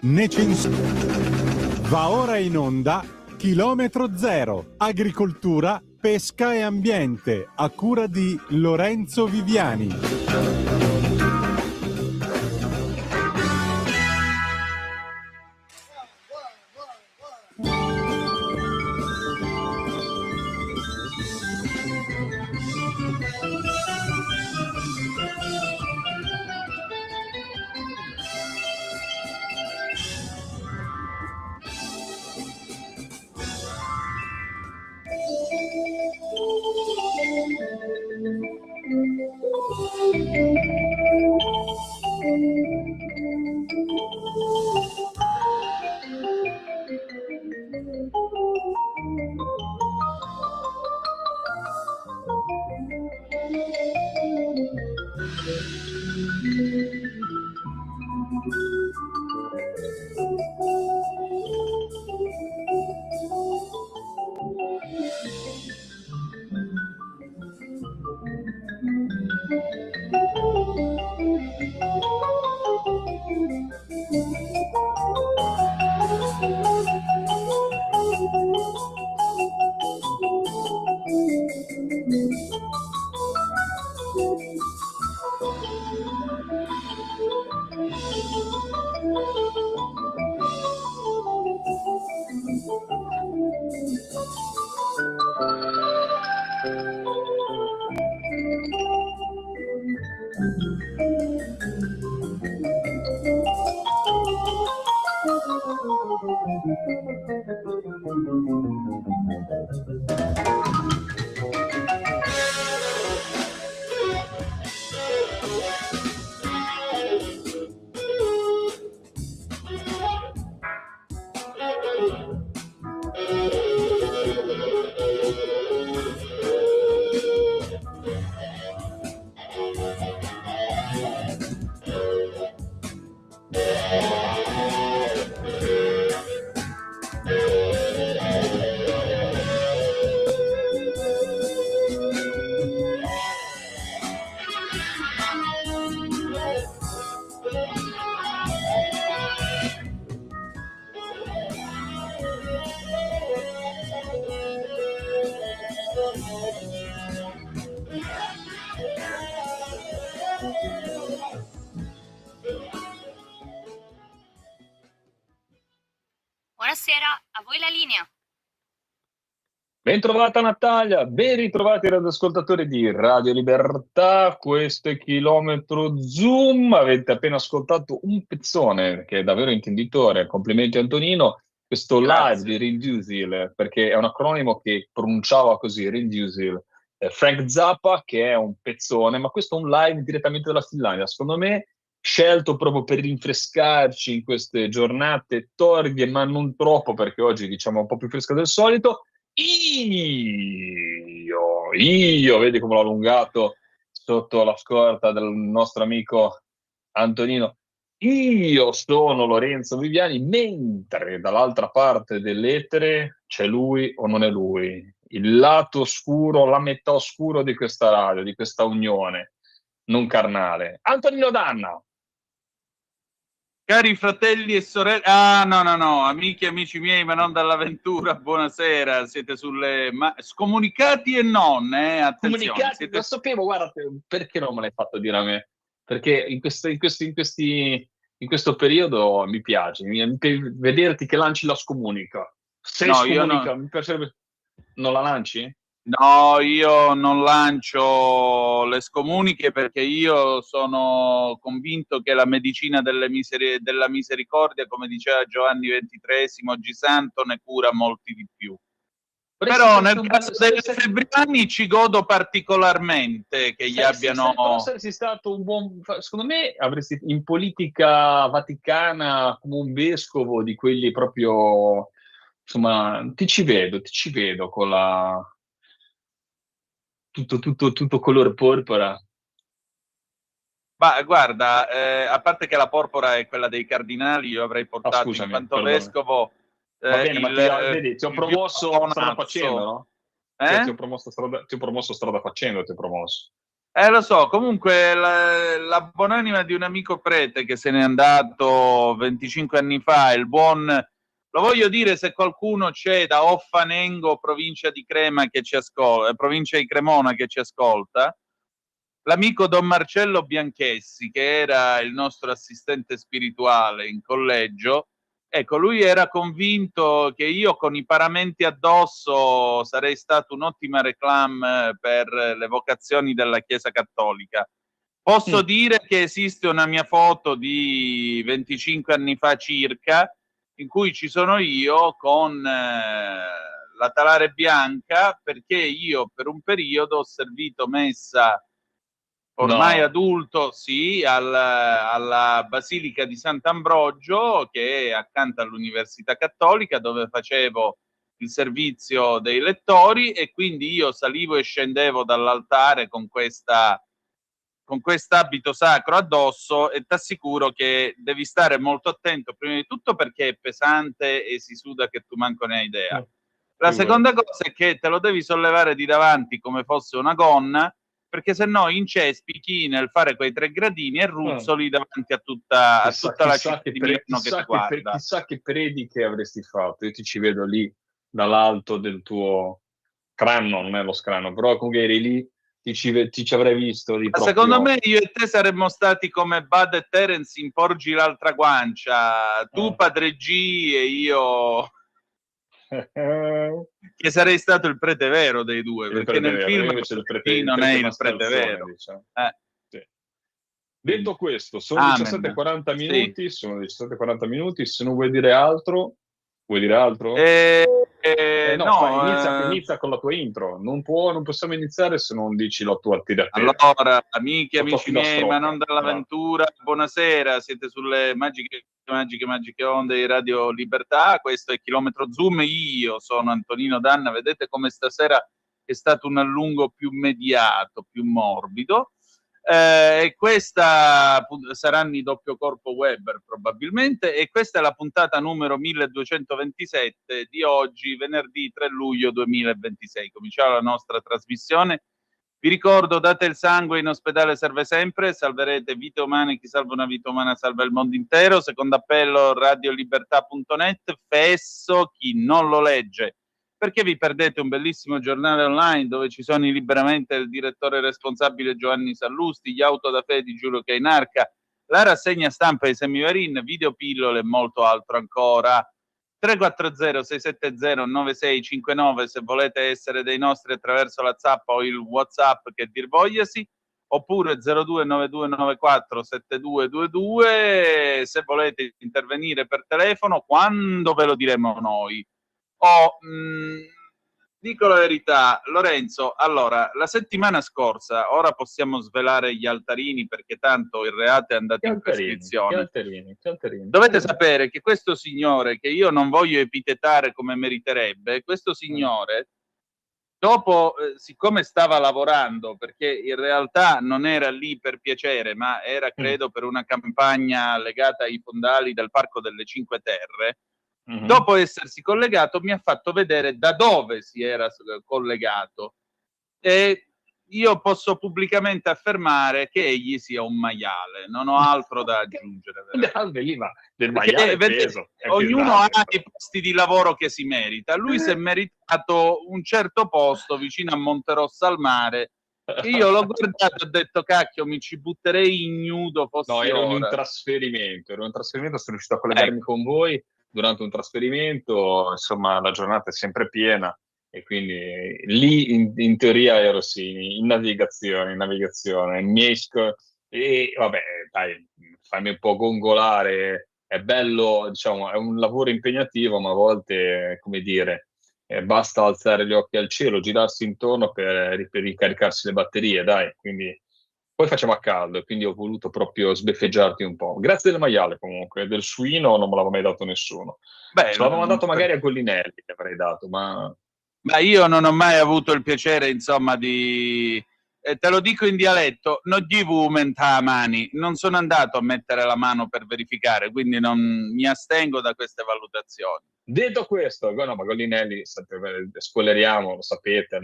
né censura. Va ora in onda Chilometro Zero, agricoltura, pesca e ambiente, a cura di Lorenzo Viviani. Buonasera, a voi la linea. Bentrovata Natalia, ben ritrovati radioascoltatori di Radio Libertà, questo è Chilometro Zoom, avete appena ascoltato un pezzone che è davvero intenditore, complimenti Antonino, questo live di Rindusil, perché è un acronimo che pronunciava così, Rindusil, Frank Zappa che è un pezzone, ma questo è un live direttamente dalla Finlandia, secondo me scelto proprio per rinfrescarci in queste giornate torride, ma non troppo perché oggi diciamo è un po' più fresca del solito. Io, vedi come l'ho allungato sotto la scorta del nostro amico Antonino. Io sono Lorenzo Viviani, mentre dall'altra parte dell'etere c'è lui o non è lui, il lato oscuro, la metà oscuro di questa radio, di questa unione non carnale. Antonino Danna. Cari fratelli e sorelle, no, amici e amici miei, ma non dall'avventura, buonasera, siete sulle scomunicati e non, attenzione. Comunicati, siete... lo sapevo, guarda, perché non me l'hai fatto dire a me? Perché in questo periodo mi piace, vederti che lanci la scomunica. Se No, scomunica, mi piacerebbe... Non la lanci? No, io non lancio le scomuniche perché io sono convinto che la medicina della misericordia, come diceva Giovanni XXIII, oggi santo, ne cura molti di più. Però nel caso dei febbriani ci godo particolarmente che gli abbiano... Saresti stato un buon... Secondo me avresti in politica vaticana come un vescovo di quelli proprio... Insomma, ti ci vedo con la... Tutto color porpora. Ma guarda, a parte che la porpora è quella dei cardinali, io avrei portato scusami, in quanto perdone. vescovo Va bene, ma vedi, ti ho promosso strada facendo, no? Ti ho promosso strada facendo, ti ho promosso. Lo so, comunque la buonanima di un amico prete che se n'è andato 25 anni fa, il buon, lo voglio dire se qualcuno c'è da Offanengo, provincia di Crema che ci ascolta, provincia di Cremona che ci ascolta, l'amico Don Marcello Bianchessi, che era il nostro assistente spirituale in collegio, ecco, lui era convinto che io con i paramenti addosso sarei stato un'ottima reclame per le vocazioni della Chiesa Cattolica. Posso dire che esiste una mia foto di 25 anni fa circa, in cui ci sono io con la talare bianca, perché io per un periodo ho servito messa ormai adulto, sì, alla Basilica di Sant'Ambrogio, che è accanto all'Università Cattolica, dove facevo il servizio dei lettori, e quindi io salivo e scendevo dall'altare con quest'abito sacro addosso, e ti assicuro che devi stare molto attento, prima di tutto perché è pesante e si suda che tu manco ne hai idea. La seconda cosa è che te lo devi sollevare di davanti come fosse una gonna, perché se no incespichi nel fare quei 3 gradini e ruzzoli davanti a tutta la città di Milano che ti guarda. Chissà che prediche avresti fatto. Io ti ci vedo lì dall'alto del tuo scranno, non è lo scranno, però comunque eri lì, ti ci avrei visto lì proprio. Secondo me io e te saremmo stati come Bud e Terence in Porgi l'altra guancia, tu Padre G e io che sarei stato il prete vero dei due, perché nel film non è il prete vero. Diciamo. Sì. Detto questo, sono 17:40 minuti, sono 17:40 minuti, se non vuoi dire altro, vuoi dire altro? Inizia con la tua intro, non possiamo iniziare se non dici la tua tiratura. Allora, amici miei, ma non dall'avventura, buonasera, siete sulle magiche onde di Radio Libertà, questo è Chilometro Zoom, io sono Antonino Danna, vedete come stasera è stato un allungo più mediato, più morbido, e questa saranno i doppio corpo Weber probabilmente, e questa è la puntata numero 1227 di oggi, venerdì 3 luglio 2026. Cominciamo la nostra trasmissione. Vi ricordo, date il sangue, in ospedale serve sempre, salverete vite umane, chi salva una vita umana salva il mondo intero. Secondo appello, radiolibertà.net, fesso chi non lo legge, perché vi perdete un bellissimo giornale online dove ci sono i Liberamente, il direttore responsabile Giovanni Sallusti, gli auto da fede di Giulio Cainarca, la rassegna stampa di Semivarin, videopillole e molto altro ancora. 340-670-9659 se volete essere dei nostri attraverso la zappa o il WhatsApp che dir vogliasi, oppure 0292947222 se volete intervenire per telefono quando ve lo diremo noi. Dico la verità, Lorenzo, allora, la settimana scorsa, ora possiamo svelare gli altarini perché tanto il reato è andato in prescrizione. Che altarini. Dovete sapere che questo signore, che io non voglio epitetare come meriterebbe, questo signore, dopo, siccome stava lavorando, perché in realtà non era lì per piacere, ma era, credo, per una campagna legata ai fondali del Parco delle Cinque Terre, dopo essersi collegato mi ha fatto vedere da dove si era collegato, e io posso pubblicamente affermare che egli sia un maiale, non ho altro da aggiungere. Del maiale peso, ognuno ha i posti di lavoro che si merita. Lui si è meritato un certo posto vicino a Monterossa al mare. Io l'ho guardato e ho detto, cacchio, mi ci butterei ignudo. Era un trasferimento, sono riuscito a collegarmi con voi durante un trasferimento, insomma la giornata è sempre piena e quindi lì in teoria ero in navigazione, e vabbè, dai, fammi un po' gongolare, è bello, diciamo, è un lavoro impegnativo, ma a volte, come dire, basta alzare gli occhi al cielo, girarsi intorno per ricaricarsi le batterie, dai, quindi poi facciamo a caldo e quindi ho voluto proprio sbeffeggiarti un po'. Grazie del maiale comunque, del suino non me l'aveva mai dato nessuno. Se l'avevamo dato magari a Gollinelli, che avrei dato, ma io non ho mai avuto il piacere, insomma, di... te lo dico in dialetto, non gli a mani, non sono andato a mettere la mano per verificare, quindi non mi astengo da queste valutazioni. Detto questo, no, ma Gollinelli, spoileriamo, lo sapete, al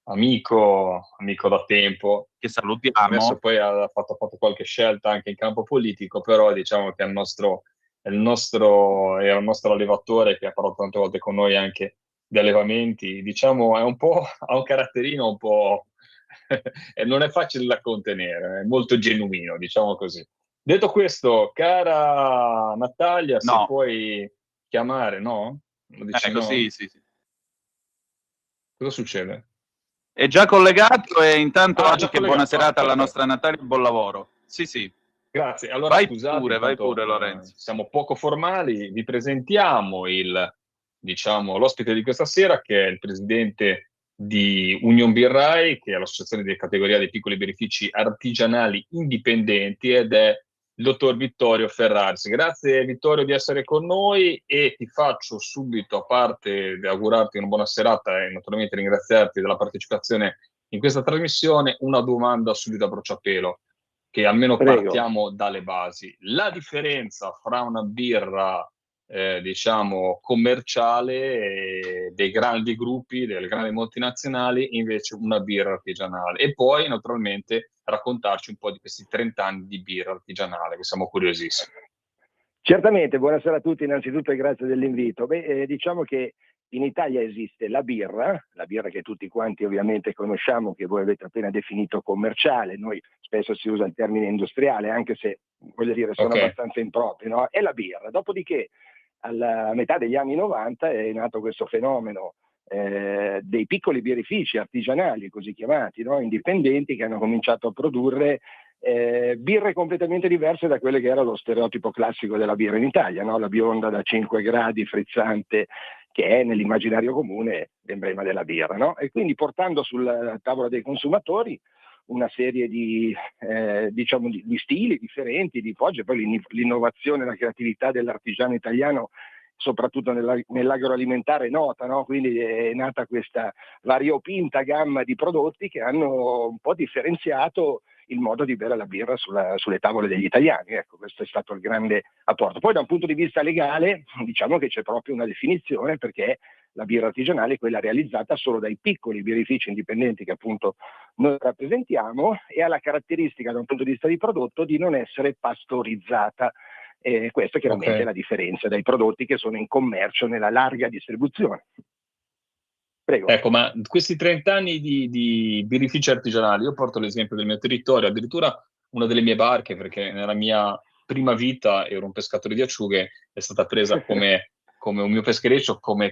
amico da tempo, che adesso salutiamo. poi ha fatto qualche scelta anche in campo politico, però diciamo che era il nostro allevatore che ha parlato tante volte con noi anche di allevamenti, diciamo è un po', ha un caratterino un po' e non è facile da contenere, è molto genuino, diciamo così. Detto questo, cara Natalia, se No, puoi chiamare, no? Lo dici ecco, no? sì, sì, sì. Cosa succede? È già collegato e intanto Ah, già anche buona collegato. Ah, serata alla perfetto. nostra Natalia, buon lavoro. Sì, sì. Grazie. Allora, scusate, Vai intanto pure Lorenzo. siamo poco formali. Vi presentiamo diciamo, l'ospite di questa sera, che è il presidente di Union Birrai, che è l'associazione di categoria dei piccoli birrifici artigianali indipendenti, ed è il dottor Vittorio Ferraris. Grazie Vittorio di essere con noi e ti faccio subito, a parte di augurarti una buona serata e naturalmente ringraziarti della partecipazione in questa trasmissione, una domanda subito a bruciapelo, che almeno Prego. partiamo dalle basi. La differenza fra una birra diciamo commerciale dei grandi gruppi, delle grandi multinazionali, invece una birra artigianale. E poi naturalmente raccontarci un po' di questi 30 anni di birra artigianale, che siamo curiosissimi. Certamente, buonasera a tutti innanzitutto e grazie dell'invito. Diciamo che in Italia esiste la birra che tutti quanti ovviamente conosciamo, che voi avete appena definito commerciale, noi spesso si usa il termine industriale, anche se voglio dire sono abbastanza impropri, no? È la birra. Dopodiché alla metà degli anni 90 è nato questo fenomeno dei piccoli birrifici artigianali, così chiamati, no? Indipendenti, che hanno cominciato a produrre birre completamente diverse da quelle che era lo stereotipo classico della birra in Italia, no? La bionda da 5 gradi frizzante, che è nell'immaginario comune l'emblema della birra, no? E quindi portando sul tavolo dei consumatori una serie diciamo di stili differenti, di poi l'innovazione e la creatività dell'artigiano italiano, soprattutto nell'agroalimentare, è nota, no? Quindi è nata questa variopinta gamma di prodotti che hanno un po' differenziato il modo di bere la birra sulle tavole degli italiani. Ecco, questo è stato il grande apporto. Poi da un punto di vista legale diciamo che c'è proprio una definizione, perché la birra artigianale è quella realizzata solo dai piccoli birrifici indipendenti che appunto noi rappresentiamo, e ha la caratteristica da un punto di vista di prodotto di non essere pastorizzata. Questa chiaramente è la differenza dai prodotti che sono in commercio nella larga distribuzione. Prego. Ecco, ma questi 30 anni di birrifici artigianali, io porto l'esempio del mio territorio, addirittura una delle mie barche, perché nella mia prima vita ero un pescatore di acciughe, è stata presa come un mio peschereccio, come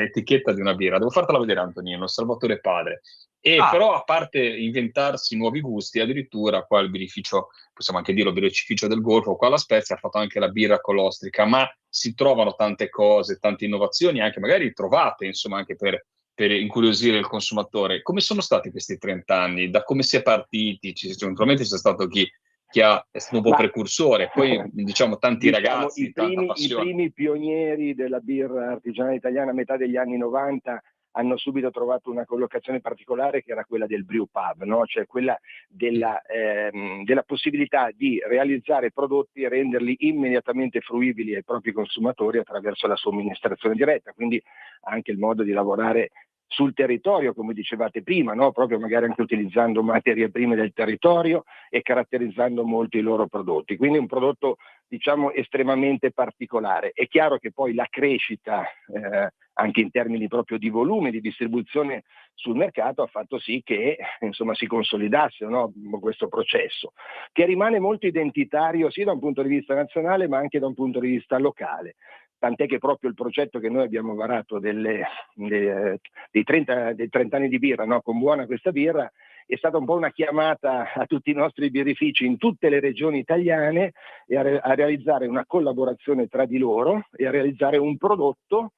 etichetta di una birra. Devo fartela vedere, Antonino, Salvatore Padre. Però, a parte inventarsi nuovi gusti, addirittura qua il birrificio, possiamo anche dirlo, birrificio del Golfo, qua la Spezia ha fatto anche la birra con l'ostrica, ma si trovano tante cose, tante innovazioni, anche magari trovate, insomma, anche per incuriosire il consumatore. Come sono stati questi 30 anni? Da come si è partiti? Naturalmente c'è stato chi è stato un po' precursore, poi diciamo tanti ragazzi, tanta passione. I primi pionieri della birra artigianale italiana a metà degli anni 90 hanno subito trovato una collocazione particolare, che era quella del brew pub, no? Cioè quella della possibilità di realizzare prodotti e renderli immediatamente fruibili ai propri consumatori attraverso la somministrazione diretta, quindi anche il modo di lavorare sul territorio, come dicevate prima, no? Proprio magari anche utilizzando materie prime del territorio e caratterizzando molto i loro prodotti. Quindi un prodotto, diciamo, estremamente particolare. È chiaro che poi la crescita, anche in termini proprio di volume, di distribuzione sul mercato, ha fatto sì che insomma si consolidasse, no? Questo processo, che rimane molto identitario sia da un punto di vista nazionale ma anche da un punto di vista locale. Tant'è che proprio il progetto che noi abbiamo varato dei 30 anni di birra, no? Con buona questa birra, è stata un po' una chiamata a tutti i nostri birrifici in tutte le regioni italiane e a realizzare una collaborazione tra di loro e a realizzare un prodotto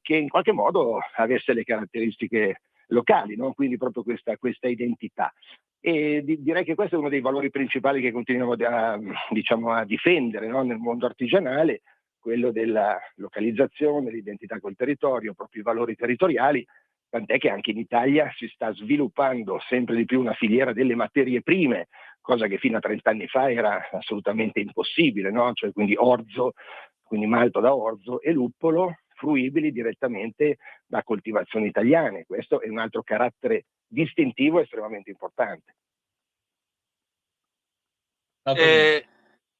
che in qualche modo avesse le caratteristiche locali, no? Quindi proprio questa identità. E direi che questo è uno dei valori principali che continuiamo a difendere, no? Nel mondo artigianale, quello della localizzazione, l'identità col territorio, proprio i valori territoriali, tant'è che anche in Italia si sta sviluppando sempre di più una filiera delle materie prime, cosa che fino a 30 anni fa era assolutamente impossibile, no? Cioè quindi orzo, quindi malto da orzo, e luppolo, fruibili direttamente da coltivazioni italiane. Questo è un altro carattere distintivo estremamente importante.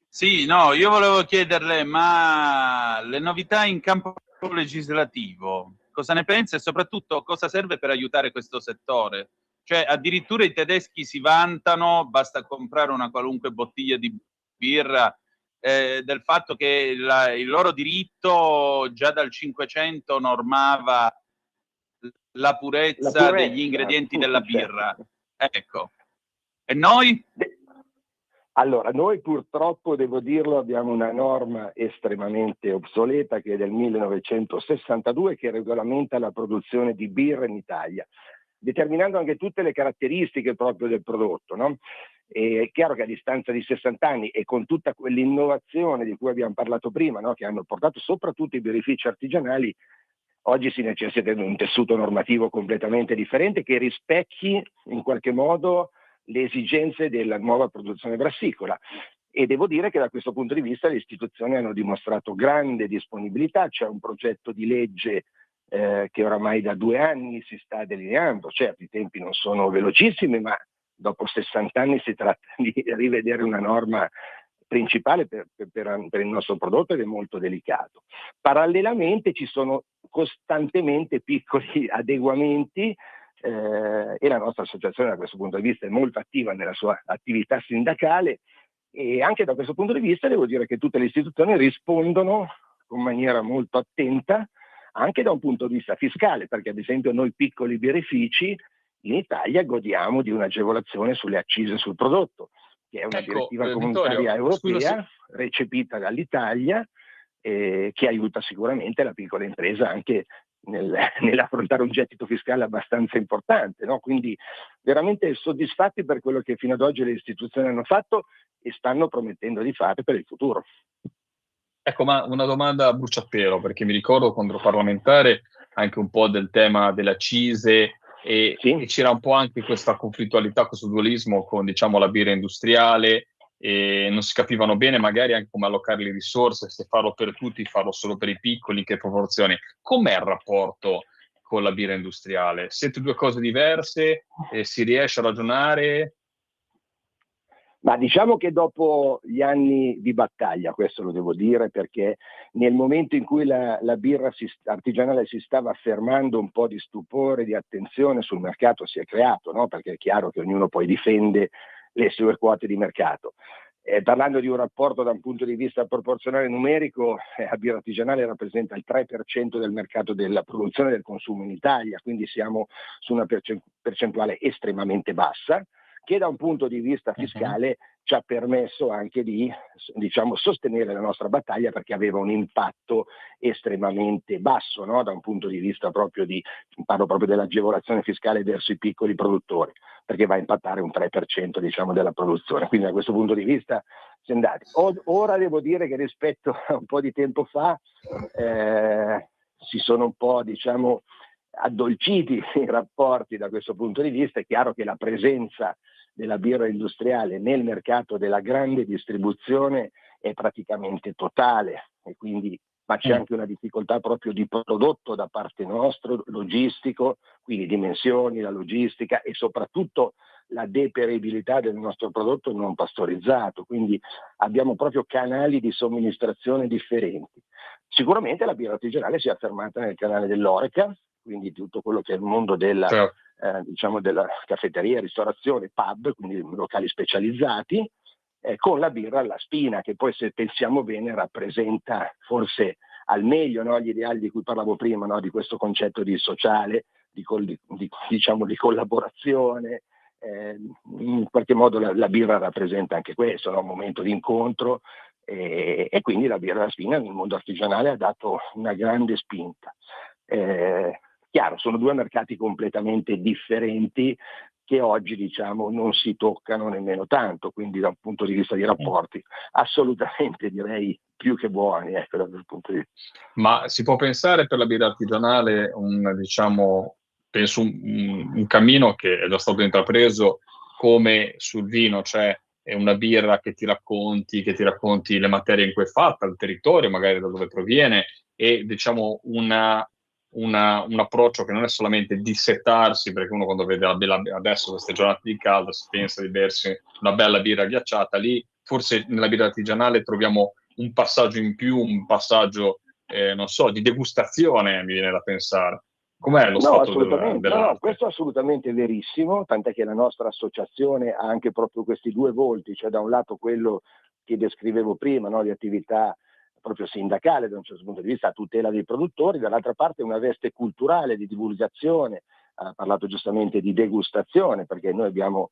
Sì, no, io volevo chiederle, ma le novità in campo legislativo, cosa ne pensa e soprattutto cosa serve per aiutare questo settore? Cioè, addirittura i tedeschi si vantano, basta comprare una qualunque bottiglia di birra, del fatto che il loro diritto già dal 500 normava la purezza degli ingredienti della birra. Ecco. E noi? Allora, noi purtroppo, devo dirlo, abbiamo una norma estremamente obsoleta che è del 1962 che regolamenta la produzione di birra in Italia, determinando anche tutte le caratteristiche proprio del prodotto, no? È chiaro che a distanza di 60 anni e con tutta quell'innovazione di cui abbiamo parlato prima, no? Che hanno portato soprattutto i birrifici artigianali, oggi si necessita di un tessuto normativo completamente differente che rispecchi in qualche modo le esigenze della nuova produzione brassicola. E devo dire che da questo punto di vista le istituzioni hanno dimostrato grande disponibilità. C'è un progetto di legge che oramai da 2 anni si sta delineando. Certo, i tempi non sono velocissimi, ma dopo 60 anni si tratta di rivedere una norma principale per il nostro prodotto ed è molto delicato. Parallelamente ci sono costantemente piccoli adeguamenti e la nostra associazione da questo punto di vista è molto attiva nella sua attività sindacale e anche da questo punto di vista devo dire che tutte le istituzioni rispondono in maniera molto attenta anche da un punto di vista fiscale, perché ad esempio noi piccoli birrifici in Italia godiamo di un'agevolazione sulle accise sul prodotto, che è una direttiva comunitaria europea recepita dall'Italia che aiuta sicuramente la piccola impresa anche nell'affrontare un gettito fiscale abbastanza importante, no? Quindi veramente soddisfatti per quello che fino ad oggi le istituzioni hanno fatto e stanno promettendo di fare per il futuro. Ecco, ma una domanda a bruciapelo, perché mi ricordo quando ero parlamentare anche un po' del tema delle accise e c'era un po' anche questa conflittualità, questo dualismo con, diciamo, la birra industriale e non si capivano bene magari anche come allocare le risorse, se farlo per tutti, farlo solo per i piccoli, in che proporzioni. Com'è il rapporto con la birra industriale? Siete due cose diverse? Si riesce a ragionare? Ma diciamo che dopo gli anni di battaglia, questo lo devo dire, perché nel momento in cui la birra artigianale si stava affermando, un po' di stupore, di attenzione sul mercato si è creato, no? Perché è chiaro che ognuno poi difende le sue quote di mercato. Parlando di un rapporto da un punto di vista proporzionale numerico, la birra artigianale rappresenta il 3% del mercato della produzione e del consumo in Italia, quindi siamo su una percentuale estremamente bassa, che da un punto di vista fiscale ci ha permesso anche di, diciamo, sostenere la nostra battaglia perché aveva un impatto estremamente basso, no? Da un punto di vista parlo proprio dell'agevolazione fiscale verso i piccoli produttori, perché va a impattare un 3% diciamo, della produzione. Quindi da questo punto di vista si è andati. Ora devo dire che rispetto a un po' di tempo fa si sono un po', diciamo, addolciti i rapporti da questo punto di vista. È chiaro che la presenza della birra industriale nel mercato della grande distribuzione è praticamente totale e quindi ma c'è anche una difficoltà proprio di prodotto da parte nostra, logistico, quindi dimensioni, la logistica e soprattutto la deperibilità del nostro prodotto non pastorizzato, quindi abbiamo proprio canali di somministrazione differenti. Sicuramente la birra artigianale si è affermata nel canale dell'Horeca, quindi tutto quello che è il mondo della, diciamo della caffetteria, ristorazione, pub, quindi locali specializzati, con la birra alla spina, che poi se pensiamo bene rappresenta forse al meglio, no, gli ideali di cui parlavo prima, no, di questo concetto di sociale, diciamo di collaborazione. In qualche modo la birra rappresenta anche questo, no, un momento di incontro e quindi la birra alla spina nel mondo artigianale ha dato una grande spinta. Chiaro, sono due mercati completamente differenti che oggi diciamo non si toccano nemmeno tanto, quindi da un punto di vista di rapporti assolutamente direi più che buoni, ecco, da quel punto di vista. Ma si può pensare per la birra artigianale penso un cammino che è già stato intrapreso come sul vino, cioè una birra che ti racconti le materie in cui è fatta, il territorio magari da dove proviene, e diciamo un approccio che non è solamente dissettarsi, perché uno quando vede adesso queste giornate di caldo si pensa di bersi una bella birra ghiacciata. Lì forse nella birra artigianale troviamo un passaggio in più, un passaggio non so, di degustazione, mi viene da pensare. Com'è lo stato Assolutamente, dell'arte? questo è assolutamente verissimo, tant'è che la nostra associazione ha anche proprio questi due volti, cioè da un lato quello che descrivevo prima, no, di attività proprio sindacale da un certo punto di vista, a tutela dei produttori, dall'altra parte una veste culturale di divulgazione. Ha parlato giustamente di degustazione, perché noi abbiamo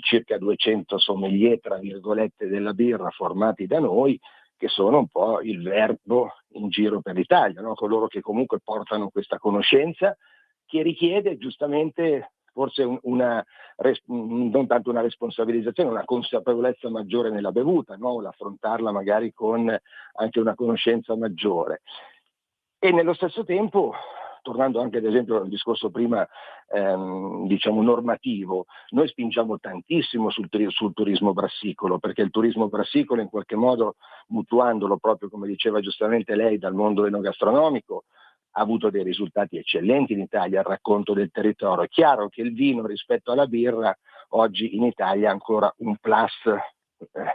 circa 200 sommelier, tra virgolette, della birra formati da noi, che sono un po' il verbo in giro per l'Italia, no? Coloro che comunque portano questa conoscenza, che richiede giustamente forse non tanto una responsabilizzazione, una consapevolezza maggiore nella bevuta, no? L'affrontarla magari con anche una conoscenza maggiore. E nello stesso tempo, tornando anche ad esempio al discorso prima diciamo normativo, noi spingiamo tantissimo sul turismo brassicolo, perché il turismo brassicolo in qualche modo, mutuandolo proprio come diceva giustamente lei dal mondo enogastronomico, ha avuto dei risultati eccellenti in Italia, il racconto del territorio. È chiaro che il vino rispetto alla birra oggi in Italia ha ancora un plus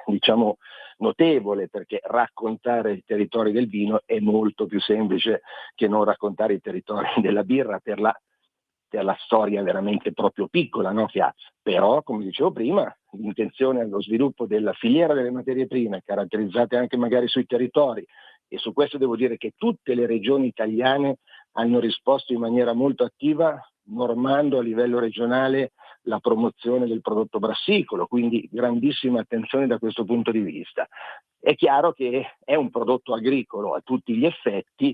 diciamo notevole, perché raccontare i territori del vino è molto più semplice che non raccontare i territori della birra per la storia veramente proprio piccola, no, che ha. Però, come dicevo prima, l'intenzione allo sviluppo della filiera delle materie prime, caratterizzate anche magari sui territori, e su questo devo dire che tutte le regioni italiane hanno risposto in maniera molto attiva, normando a livello regionale la promozione del prodotto brassicolo, quindi grandissima attenzione da questo punto di vista. È chiaro che è un prodotto agricolo a tutti gli effetti,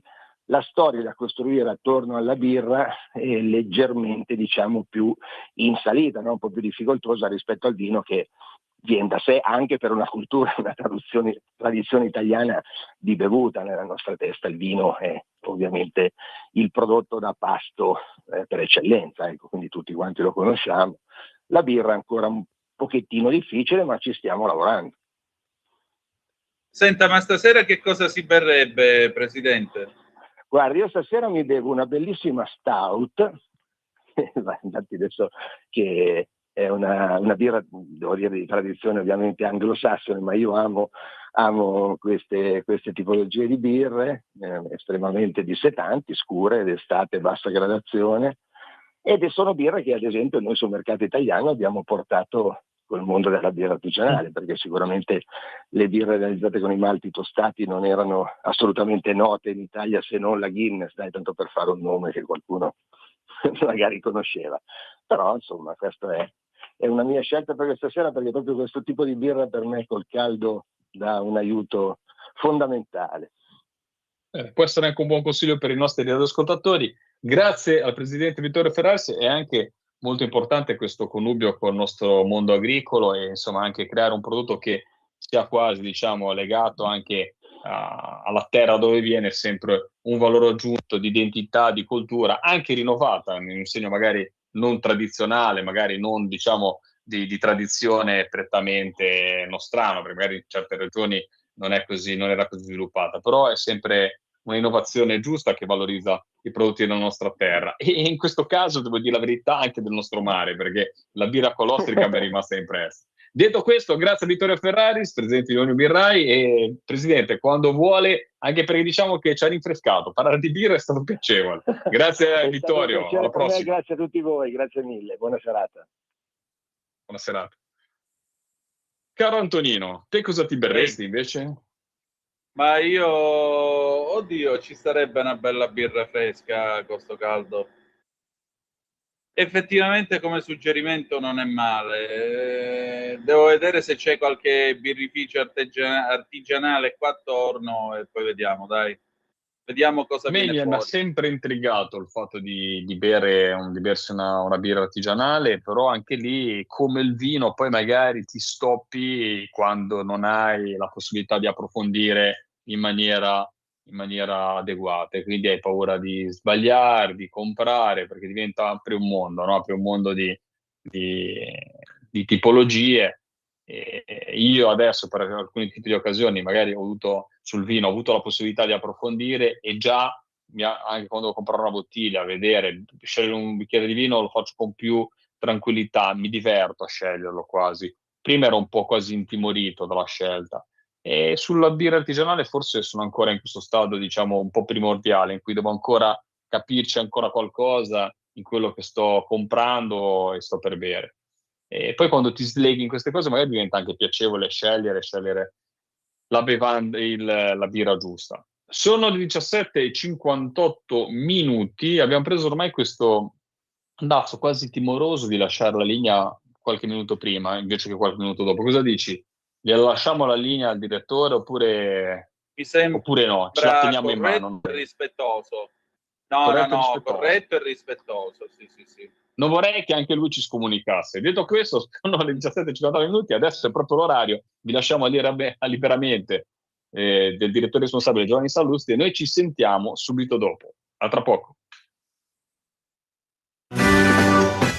la storia da costruire attorno alla birra è leggermente, diciamo, più in salita, no? Un po' più difficoltosa rispetto al vino, che viene da sé anche per una cultura, una tradizione italiana di bevuta. Nella nostra testa il vino è ovviamente il prodotto da pasto per eccellenza, ecco, quindi tutti quanti lo conosciamo. La birra è ancora un pochettino difficile, ma ci stiamo lavorando. Senta, ma stasera che cosa si berrebbe, Presidente? Guardi, io stasera mi bevo una bellissima stout, infatti adesso che è una birra, devo dire, di tradizione ovviamente anglosassone, ma io amo queste tipologie di birre, estremamente dissetanti, scure, d'estate, bassa gradazione, ed sono birre che ad esempio noi sul mercato italiano abbiamo portato col mondo della birra artigianale, perché sicuramente le birre realizzate con i malti tostati non erano assolutamente note in Italia, se non la Guinness, dai, tanto per fare un nome che qualcuno magari conosceva. Però insomma questa è una mia scelta per questa sera, perché proprio questo tipo di birra per me col caldo dà un aiuto fondamentale. Può essere anche un buon consiglio per i nostri radioascoltatori. Grazie al Presidente Vittorio Ferraris. È anche molto importante questo connubio con il nostro mondo agricolo, e insomma anche creare un prodotto che sia quasi, diciamo, legato anche alla terra dove viene, sempre un valore aggiunto di identità, di cultura, anche rinnovata, in un segno magari non tradizionale, magari non, diciamo, di tradizione prettamente nostrano, perché magari in certe regioni non era così sviluppata, però è sempre un'innovazione giusta che valorizza i prodotti della nostra terra, e in questo caso devo dire la verità anche del nostro mare, perché la birra colostrica mi è rimasta impressa. Detto questo, grazie a Vittorio Ferraris, presidente di Ogni Birrai, e Presidente, quando vuole, anche perché diciamo che ci ha rinfrescato, parlare di birra è stato piacevole. Grazie Vittorio, alla prossima. Grazie a tutti voi, grazie mille, buona serata. Buona serata. Caro Antonino, te cosa ti berresti invece? Ma io, oddio, ci sarebbe una bella birra fresca con sto caldo. Effettivamente come suggerimento non è male. Devo vedere se c'è qualche birrificio artigianale qua attorno e poi vediamo, dai. Vediamo cosa viene Mi ha fuori. sempre intrigato il fatto di bersi una birra artigianale, però anche lì, come il vino, poi magari ti stoppi quando non hai la possibilità di approfondire in maniera adeguata, e quindi hai paura di sbagliare, di comprare, perché apre un mondo, no? Apre un mondo di tipologie. Io adesso per alcuni tipi di occasioni magari sul vino ho avuto la possibilità di approfondire, e già anche quando comprerò una bottiglia, scegliere un bicchiere di vino lo faccio con più tranquillità, mi diverto a sceglierlo quasi. Prima ero un po' quasi intimorito dalla scelta, e sulla birra artigianale forse sono ancora in questo stadio, diciamo, un po' primordiale, in cui devo ancora capirci ancora qualcosa in quello che sto comprando e sto per bere. E poi quando ti sleghi in queste cose magari diventa anche piacevole scegliere la bevanda, la birra giusta. Sono le 17:58 minuti, abbiamo preso ormai questo andazzo quasi timoroso di lasciare la linea qualche minuto prima invece che qualche minuto dopo. Cosa dici? Gliela lasciamo la linea al direttore oppure no? Ce la teniamo in mano? Corretto e rispettoso. Corretto e rispettoso, sì. Non vorrei che anche lui ci scomunicasse. Detto questo, sono le 17:59 minuti, adesso è proprio l'orario, vi lasciamo liberamente del direttore responsabile Giovanni Sallusti, e noi ci sentiamo subito dopo. A tra poco.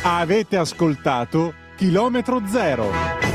Avete ascoltato Chilometro Zero.